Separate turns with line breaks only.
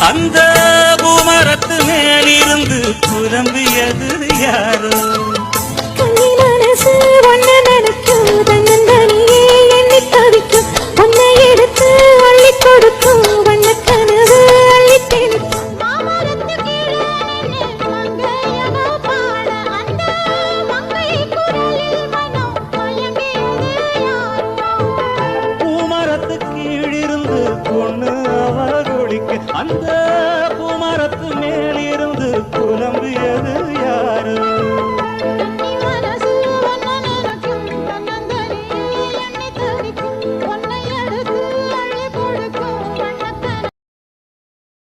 அந்த பூமரத்து மேலிருந்து புலம்பியது யாரோ
கண்ணி மனசு ஒன்ன நினைக்கும் தன்னந்தனியே எண்ணி தவிக்கும் உன்னை எடுத்து அள்ளி கொடுக்கும் வண்ண கனவு அள்ளி தெளிக்கும் மாமரத்து கீழே மங்கையவ பாட அந்த மங்கை குரலில் மனம் மயங்கியது யாரோ
பூமரத்து கீழிருந்து பொண்ணு அவ குளிக்க அந்த